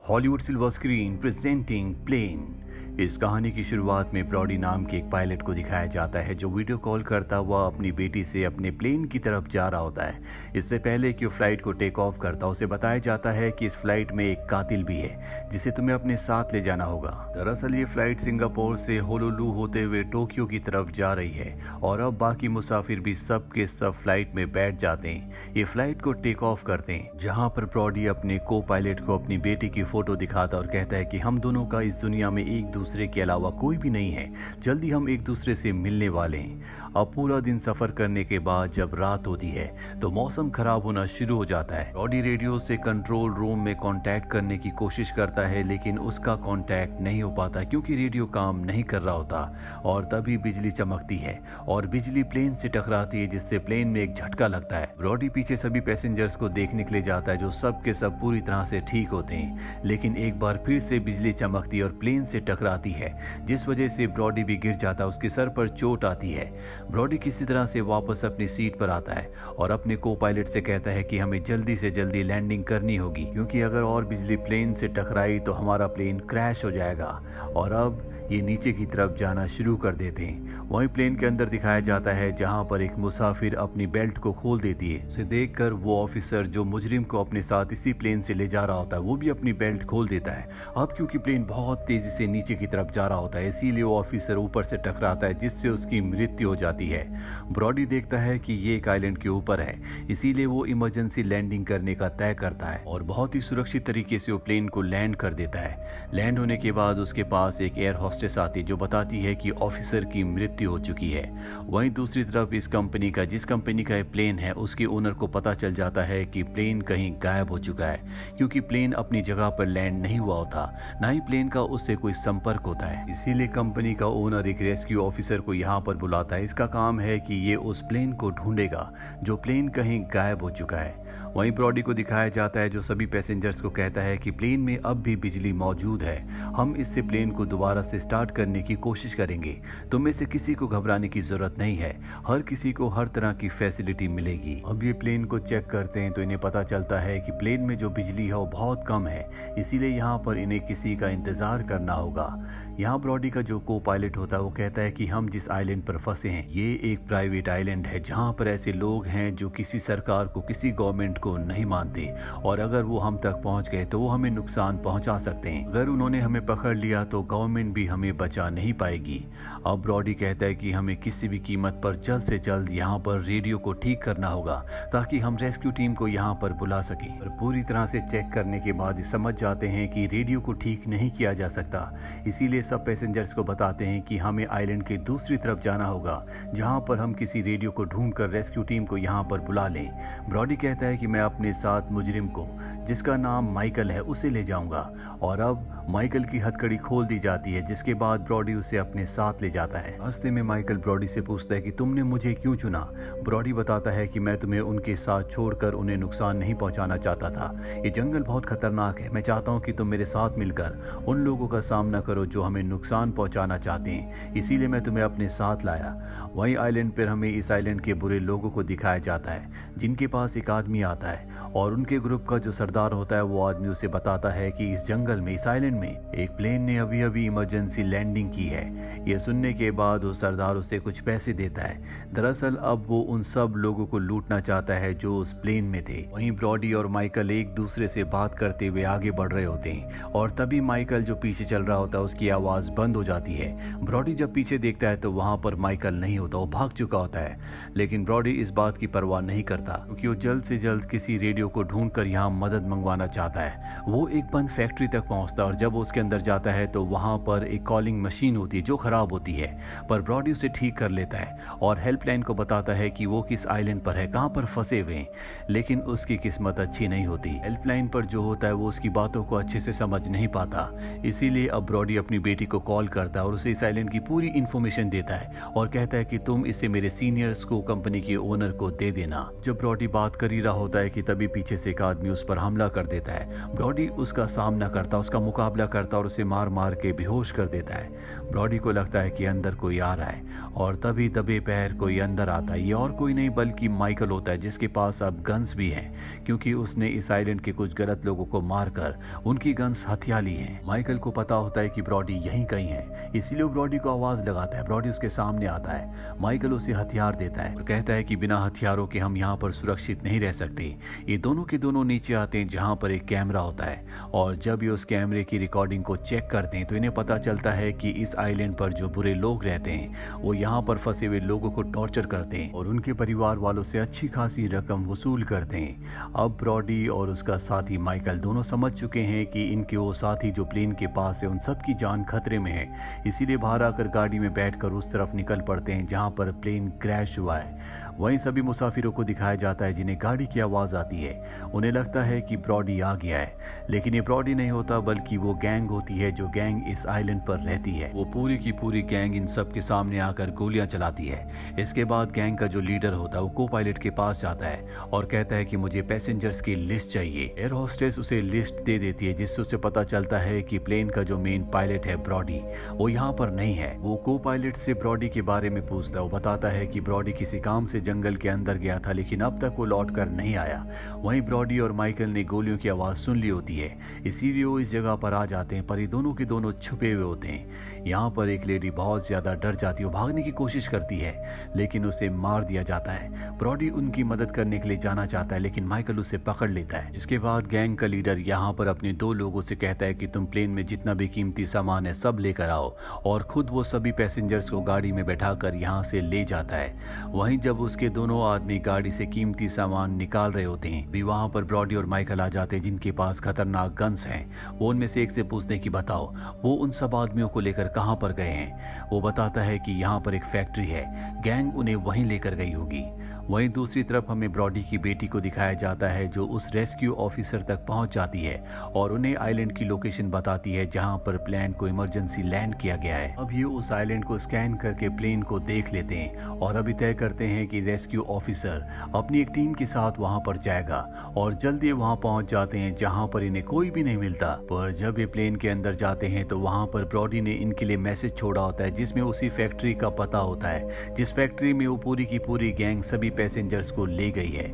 Hollywood silver screen presenting plane. इस कहानी की शुरुआत में ब्रॉडी नाम के एक पायलट को दिखाया जाता है जो वीडियो कॉल करता हुआ अपनी बेटी से अपने प्लेन की तरफ जा रहा होता है। इससे पहले कि वो फ्लाइट को टेक ऑफ करता उसे बताया जाता है कि इस फ्लाइट में एक कातिल भी है जिसे तुम्हें अपने साथ ले जाना होगा। दरअसल ये फ्लाइट सिंगापुर से होनोलुलु होते हुए टोक्यो की तरफ जा रही है और अब बाकी मुसाफिर भी सब के सब फ्लाइट में बैठ जाते हैं। ये फ्लाइट को टेक ऑफ करते हैं जहाँ पर ब्रॉडी अपने को पायलट को अपनी बेटी की फोटो दिखाता और कहता है कि हम दोनों का इस दुनिया में एक दूसरे के अलावा कोई भी नहीं है, जल्दी हम एक दूसरे से मिलने वाले हैं। अब पूरा दिन सफर करने के बाद जब रात होती है तो मौसम खराब होना शुरू हो जाता है। ब्रॉडी रेडियो से कंट्रोल रूम में कांटेक्ट करने की कोशिश करता है लेकिन उसका कांटेक्ट नहीं हो पाता क्योंकि रेडियो काम नहीं कर रहा होता। और तभी बिजली चमकती है और बिजली प्लेन से टकराती है जिससे प्लेन में एक झटका लगता है। ब्रॉडी पीछे सभी पैसेंजर्स को देखने के लिए जाता है जो सब के सब पूरी तरह से ठीक होते हैं, लेकिन एक बार फिर से बिजली चमकती और प्लेन से टकराती है जिस वजह से ब्रॉडी भी गिर जाता है। उसके सर पर चोट आती है। ब्रॉडी किसी तरह से वापस अपनी सीट पर आता है और अपने को पायलट से कहता है कि हमें जल्दी से जल्दी लैंडिंग करनी होगी क्योंकि अगर और बिजली प्लेन से टकराई तो हमारा प्लेन क्रैश हो जाएगा। और अब ये नीचे की तरफ जाना शुरू कर देते हैं। वहीं प्लेन के अंदर दिखाया जाता है जहां पर एक मुसाफिर अपनी बेल्ट को खोल देती है। उसे देखकर वो ऑफिसर जो मुजरिम को अपने साथ इसी प्लेन से ले जा रहा होता है वो भी अपनी बेल्ट खोल देता है। अब क्योंकि प्लेन बहुत तेजी से नीचे की तरफ जा रहा होता है इसीलिए वो ऑफिसर ऊपर से टकराता है जिससे उसकी मृत्यु हो जाती है। ब्रॉडी देखता है कि ये एक आइलैंड के ऊपर है इसीलिए वो इमरजेंसी लैंडिंग करने का तय करता है और बहुत ही सुरक्षित तरीके से वो प्लेन को लैंड कर देता है। लैंड होने के बाद उसके पास एक एयर हॉस्टेस आती जो बताती है कि ऑफिसर की मृत्यु हो चुकी है। वहीं दूसरी तरफ इस कंपनी का जिस कंपनी का प्लेन है उसके ओनर को पता चल जाता है कि प्लेन कहीं गायब हो चुका है क्योंकि प्लेन अपनी जगह पर लैंड नहीं हुआ होता, ना ही प्लेन का उससे कोई संपर्क होता है। इसीलिए कंपनी का ओनर एक रेस्क्यू ऑफिसर को यहाँ पर बुलाता है। इसका काम है कि ये उस प्लेन को ढूंढेगा जो प्लेन कहीं गायब हो चुका है। वहीं ब्रॉडी को दिखाया जाता है जो सभी पैसेंजर्स को कहता है कि प्लेन में अब भी बिजली मौजूद है, हम इससे प्लेन को दोबारा से स्टार्ट करने की कोशिश करेंगे। तुम में से किसी को घबराने की जरूरत नहीं है, हर किसी को हर तरह की फैसिलिटी मिलेगी। अब ये प्लेन को चेक करते हैं तो इन्हें पता चलता है कि प्लेन में जो बिजली है वो बहुत कम है, इसीलिए यहाँ पर इन्हें किसी का इंतजार करना होगा। यहाँ ब्रॉडी का जो को पायलट होता है वो कहता है कि हम जिस आइलैंड पर फंसे हैं ये एक प्राइवेट आइलैंड है जहाँ पर ऐसे लोग हैं जो किसी सरकार को किसी गवर्नमेंट को नहीं मानते और अगर वो हम तक पहुंच गए तो वो हमें नुकसान पहुंचा सकते हैं। अगर उन्होंने हमें पकड़ लिया तो गवर्नमेंट भी हमें बचा नहीं पाएगी। अब ब्रॉडी कहता है कि हमें किसी भी कीमत पर जल्द से जल्द यहाँ पर रेडियो को ठीक करना होगा ताकि हम रेस्क्यू टीम को यहाँ पर बुला सकें। और पूरी तरह से चेक करने के बाद समझ जाते हैं कि रेडियो को ठीक नहीं किया जा सकता, इसीलिए सब पैसेंजर्स को बताते हैं कि हमें आइलैंड के दूसरी तरफ जाना होगा जहाँ पर हम किसी रेडियो को ढूंढकर रेस्क्यू टीम को यहाँ पर बुला लें। ब्रॉडी कहता है कि मैं अपने साथ मुजरिम को जिसका नाम माइकल है उसे ले जाऊंगा। और अब माइकल की हथकड़ी खोल दी जाती है जिसके बाद ब्रॉडी उसे अपने साथ ले जाता है। रास्ते में माइकल ब्रॉडी से पूछता है कि तुमने मुझे क्यों चुना। ब्रॉडी बताता है कि मैं तुम्हें उनके साथ छोड़कर उन्हें नुकसान नहीं पहुंचाना चाहता था, ये जंगल बहुत खतरनाक है, मैं चाहता हूं कि तुम मेरे साथ मिलकर उन लोगों का सामना करो जो हमें नुकसान पहुंचाना चाहते हैं, इसीलिए मैं तुम्हें अपने साथ लाया। वहीं आइलैंड पर हमें इस आइलैंड के बुरे लोगों को दिखाया जाता है जिनके पास एक आदमी आता है और उनके ग्रुप का जो सरदार होता है वो आदमी उसे बताता है कि इस जंगल में इस आइलैंड में एक प्लेन ने अभी अभी इमरजेंसी लैंडिंग की है। ये सुनने के बाद वो सरदार उसे कुछ पैसे देता है। दरअसल अब वो उन सब लोगों को लूटना चाहता है जो उस प्लेन में थे। वहीं ब्रॉडी और माइकल एक दूसरे से बात करते हुए आगे बढ़ रहे होते हैं और तभी माइकल जो पीछे चल रहा होता है उसकी आवाज बंद हो जाती है। ब्रॉडी जब पीछे देखता है तो वहां पर माइकल नहीं होता, वो भाग चुका होता है। लेकिन ब्रॉडी इस बात की परवाह नहीं करता क्योंकि वो जल्द से जल्द किसी रेडियो को ढूंढकर यहाँ मदद मंगवाना चाहता है। वो एक बंद फैक्ट्री तक पहुंचता है और जब वो उसके अंदर जाता है तो वहां पर एक कॉलिंग मशीन होती है जो खराब होती है, पर ब्रॉडी उसे ठीक कर लेता है और हेल्पलाइन को बताता है कि वो किस आइलैंड पर है, कहां पर फंसे हुए हैं। लेकिन उसकी किस्मत अच्छी नहीं होती। हेल्पलाइन पर जो होता है वो उसकी बातों को अच्छे से समझ नहीं पाता, इसीलिए अब ब्रॉडी अपनी बेटी को कॉल करता है और उसे इस आइलैंड की पूरी इन्फॉर्मेशन देता है और कहता है कि तुम इसे मेरे सीनियर्स को कंपनी के ओनर को दे देना। जब ब्रॉडी बात कर ही रहा होता है कि तभी पीछे से एक आदमी उस पर हमला कर देता है। ब्रॉडी उसका सामना करता, उसका मुकाबला करता और उसे मार मार के बेहोश कर देता है। ब्रॉडी को लगता है कि अंदर कोई आ रहा है और तभी दबे पैर कोई अंदर आता है। ये और कोई नहीं बल्कि माइकल होता है, जिसके पास अब गन्स भी हैं, क्योंकि उसने इस आइलैंड के कुछ गलत लोगों को मारकर उनकी गन्स हथिया ली हैं। माइकल को पता होता है कि ब्रॉडी यहीं कहीं है, इसीलिए वो ब्रॉडी को आवाज लगाता है। ब्रॉडी उसके सामने आता है। माइकल उसे हथियार देता है और कहता है कि बिना हथियारों के हम यहाँ पर सुरक्षित नहीं रह सकते। ये दोनों के दोनों नीचे आते हैं जहाँ पर एक कैमरा होता है और जब ये उस कैमरे की रिकॉर्डिंग को चेक करते हैं तो इन्हें पता चलता है कि इस आइलैंड पर जो बुरे लोग रहते हैं वो यहाँ पर फंसे हुए लोगों को टॉर्चर करते हैं और उनके परिवार वालों से अच्छी खासी रकम वसूल करते हैं। अब ब्रॉडी और उसका साथी माइकल दोनों समझ चुके हैं कि इनके वो साथी जो प्लेन के पास है उन सब की जान खतरे में है, इसीलिए बाहर आकर गाड़ी में बैठकर उस तरफ निकल पड़ते हैं जहाँ पर प्लेन क्रैश हुआ है। वहीं सभी मुसाफिरों को दिखाया जाता है जिन्हें गाड़ी की आवाज़ आती है। उन्हें लगता है कि ब्रॉडी आ गया है, लेकिन ये ब्रॉडी नहीं होता बल्कि वो गैंग होती है जो गैंग इस आइलैंड पर रहती है। वो पूरी की पूरी गैंग इन सब के सामने आकर गोलियां चलाती है। इसके बाद गैंग का जो लीडर होता है वो को पायलट के पास जाता है और कहता है कि मुझे पैसेंजर्स की लिस्ट चाहिए। एयर होस्टेस उसे लिस्ट दे देती है जिससे उसे पता चलता है कि प्लेन का जो मेन पायलट है ब्रॉडी वो यहाँ पर नहीं है। वो को पायलट से ब्रॉडी के बारे में पूछता है। वो बताता है कि ब्रॉडी किसी काम से जंगल के अंदर गया था लेकिन अब तक वो लौट कर नहीं आया। वहीं ब्रॉडी और माइकल ने गोलियों की आवाज सुन ली होती है, इसीलिए वो इस जगह पर आ जाते हैं, पर ये दोनों के दोनों छुपे हुए होते हैं। यहाँ पर एक लेडी बहुत ज्यादा डर जाती है, वो भागने की कोशिश करती है लेकिन उसे मार दिया जाता है। ब्रॉडी उनकी मदद करने के लिए जाना चाहता है लेकिन माइकल उसे पकड़ लेता है। इसके बाद गैंग का लीडर यहाँ पर अपने दो लोगों से कहता है कि तुम प्लेन में जितना भी कीमती सामान है सब लेकर आओ और खुद वो सभी पैसेंजर्स को गाड़ी में बैठाकर यहाँ से ले जाता है। वहीं जब उसके दोनों आदमी गाड़ी से कीमती सामान निकाल रहे होते हैं भी वहां पर ब्रॉडी और माइकल आ जाते हैं जिनके पास खतरनाक गन्स हैं। वो उनमें से एक से पूछते हैं कि बताओ वो उन सब आदमियों को लेकर कहां पर गए हैं। वो बताता है कि यहाँ पर एक फैक्ट्री है, गैंग उन्हें वहीं लेकर गई होगी। वहीं दूसरी तरफ हमें ब्रॉडी की बेटी को दिखाया जाता है जो उस रेस्क्यू ऑफिसर तक पहुंच जाती है और उन्हें आइलैंड की लोकेशन बताती है जहां पर प्लेन को इमरजेंसी लैंड किया गया है। अब ये उस आइलैंड को स्कैन करके प्लेन को देख लेते हैं और अभी तय करते हैं कि रेस्क्यू ऑफिसर अपनी एक टीम के साथ वहां पर जाएगा और जल्दी वहां पहुंच जाते हैं जहां पर इन्हें कोई भी नहीं मिलता। पर जब ये प्लेन के अंदर जाते हैं तो वहां पर ब्रॉडी ने इनके लिए मैसेज छोड़ा होता है जिसमें उसी फैक्ट्री का पता होता है जिस फैक्ट्री में वो पूरी की पूरी गैंग सभी पैसेंजर्स को ले गई है।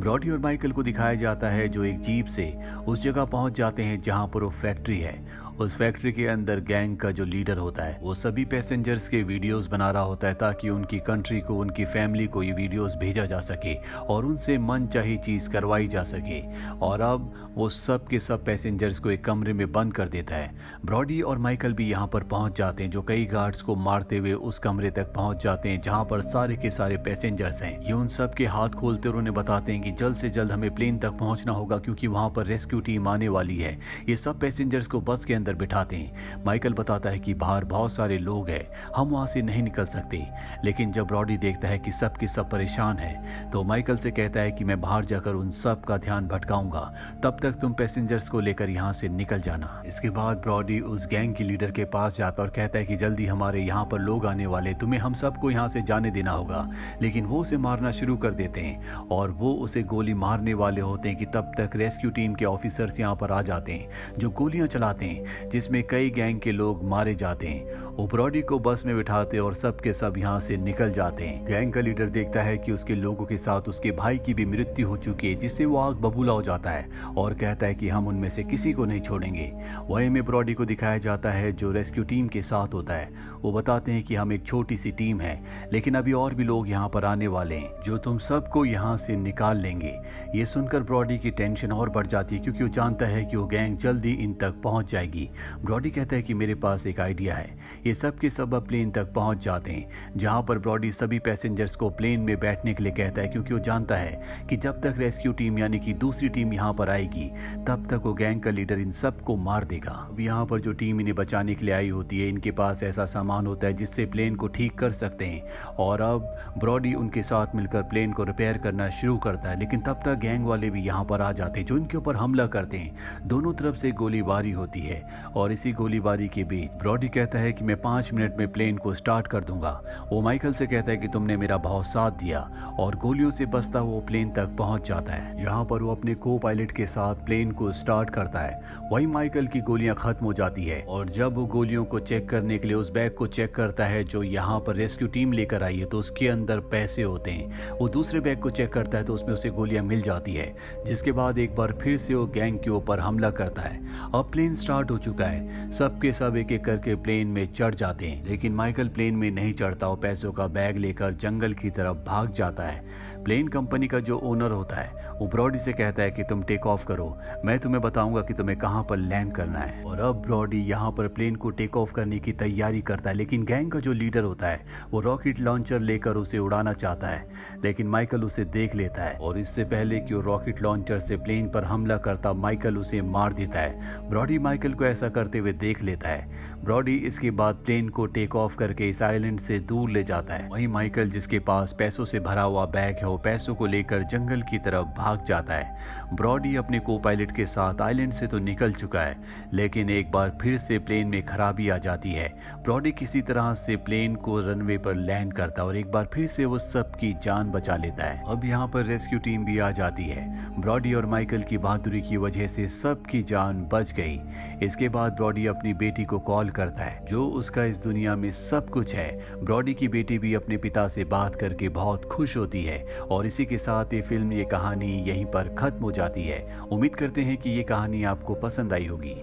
ब्रॉडी और माइकल को दिखाया जाता है जो एक जीप से उस जगह पहुंच जाते हैं जहां पर वो फैक्ट्री है। उस फैक्ट्री के अंदर गैंग का जो लीडर होता है वो सभी पैसेंजर्स के वीडियोस बना रहा होता है ताकि उनकी कंट्री को, उनकी फैमिली को ये वीडियोस भेजा जा सके और उनसे मनचाही चीज करवाई जा सके। और अब वो सब के सब पैसेंजर्स को एक कमरे में बंद कर देता है। ब्रॉडी और माइकल भी यहाँ पर पहुंच जाते हैं जो कई गार्ड्स को मारते हुए उस कमरे तक पहुंच जाते हैं जहाँ पर सारे के सारे पैसेंजर्स हैं। ये उन सब के हाथ खोलते और उन्हें बताते हैं कि जल्द से जल्द हमें प्लेन तक पहुंचना होगा क्योंकि वहां पर रेस्क्यू टीम आने वाली है। ये सब पैसेंजर्स को बस के अंदर बिठाते हैं। माइकल बताता है कि बाहर बहुत सारे लोग हैं, हम वहां से नहीं निकल सकते। लेकिन जब ब्रॉडी देखता है कि सब के सब परेशान हैं तो माइकल से कहता है कि मैं बाहर जाकर उन सब का ध्यान भटकाऊंगा, तब तक तुम पैसेंजर्स को लेकर यहाँ से निकल जाना। इसके बाद ब्रॉडी उस गैंग के लीडर के पास जाता और कहता है कि जल्दी हमारे यहाँ पर लोग आने वाले, तुम्हें हम सबको यहाँ से जाने देना होगा। लेकिन वो उसे मारना शुरू कर देते हैं और वो उसे गोली मारने वाले होते हैं कि तब तक रेस्क्यू टीम के ऑफिसर्स यहाँ पर आ जाते हैं जो गोलियां चलाते हैं जिसमें कई गैंग के लोग मारे जाते हैं। वो ब्रॉडी को बस में बिठाते और सब के सब यहाँ से निकल जाते हैं। गैंग का लीडर देखता है कि उसके लोगों के साथ उसके भाई की भी मृत्यु हो चुकी है जिससे वो आग बबूला हो जाता है और कहता है कि हम उनमें से किसी को नहीं छोड़ेंगे। वहीं में ब्रॉडी को दिखाया जाता है जो रेस्क्यू टीम के साथ होता है। वो बताते हैं कि हम एक छोटी सी टीम है लेकिन अभी और भी लोग यहाँ पर आने वाले हैं जो तुम सबको यहाँ से निकाल लेंगे। ये सुनकर ब्रॉडी की टेंशन और बढ़ जाती है क्योंकि वो जानता है कि वो गैंग जल्दी इन तक पहुंच जाएगी। ब्रॉडी कहता है कि मेरे पास एक आइडिया है। ये सब के सब प्लेन तक पहुंच जाते हैं जहां पर ब्रॉडी सभी पैसेंजर्स को प्लेन में बैठने के लिए कहता है क्योंकि वो जानता है कि जब तक रेस्क्यू टीम यानी कि दूसरी टीम यहाँ पर आएगी तब तक वो गैंग का लीडर इन सबको मार देगा। अब यहाँ पर जो टीम इन्हें बचाने के लिए आई होती है इनके पास ऐसा सामान होता है जिससे प्लेन को ठीक कर सकते हैं और अब ब्रॉडी उनके साथ मिलकर प्लेन को रिपेयर करना शुरू करता है। लेकिन तब तक गैंग वाले भी यहाँ पर आ जाते हैं जो इनके ऊपर हमला करते हैं। दोनों तरफ से गोलीबारी होती है और इसी गोलीबारी के बीच ब्रॉडी कहता है कि मैं 5 मिनट में प्लेन को स्टार्ट कर दूंगा। वो माइकल से कहता है कि तुमने मेरा बहुत साथ दिया, और गोलियों से बचता वो प्लेन तक पहुंच जाता है, जहां पर वो अपने को पायलट के साथ प्लेन को स्टार्ट करता है। वही माइकल की गोलियां खत्म हो जाती है, और जब वो गोलियों को चेक करने के लिए उस बैग को चेक करता है जो यहाँ पर रेस्क्यू टीम लेकर आई है, तो उसके अंदर पैसे होते हैं। वो दूसरे बैग को चेक करता है तो उसमें उसे गोलियां मिल जाती है, जिसके बाद एक बार फिर से वो गैंग के ऊपर हमला करता है। अब प्लेन स्टार्ट हो चुका है, सबके सब एक एक करके प्लेन में चढ़ जाते हैं, लेकिन माइकल प्लेन में नहीं चढ़ता। वो पैसों का बैग लेकर जंगल की तरफ भाग जाता है। प्लेन कंपनी का जो ओनर होता है वो ब्रॉडी से कहता है कि तुम टेक ऑफ करो, मैं तुम्हें बताऊंगा कि तुम्हें कहां पर लैंड करना है। और अब ब्रॉडी यहां पर प्लेन को टेक ऑफ करने की तैयारी करता है, लेकिन गैंग का जो लीडर होता है वो रॉकेट लॉन्चर लेकर उसे उड़ाना चाहता है, लेकिन माइकल उसे देख लेता है, और इससे पहले कि वो रॉकेट लॉन्चर से प्लेन पर हमला करता माइकल उसे मार देता है। ब्रॉडी माइकल को ऐसा करते हुए देख लेता है। ब्रॉडी इसके बाद प्लेन को टेक ऑफ करके इस आइलैंड से दूर ले जाता है। वहीं माइकल, जिसके पास पैसों से भरा हुआ बैग है, वो पैसों को लेकर जंगल की तरफ भाग जाता है। ब्रॉडी अपने को पायलट के साथ आइलैंड से तो निकल चुका है, लेकिन एक बार फिर से प्लेन में खराबी आ जाती है। ब्रॉडी किसी तरह से प्लेन को रनवे पर लैंड करता है, और एक बार फिर से वो सबकी जान बचा लेता है। अब यहाँ पर रेस्क्यू टीम भी आ जाती है। ब्रॉडी और माइकल की बहादुरी की वजह से सबकी जान बच गई। इसके बाद ब्रॉडी अपनी बेटी को कॉल करता है, जो उसका इस दुनिया में सब कुछ है। ब्रॉडी की बेटी भी अपने पिता से बात करके बहुत खुश होती है, और इसी के साथ ये फिल्म, ये कहानी यहीं पर खत्म हो जाती है। उम्मीद करते हैं कि ये कहानी आपको पसंद आई होगी।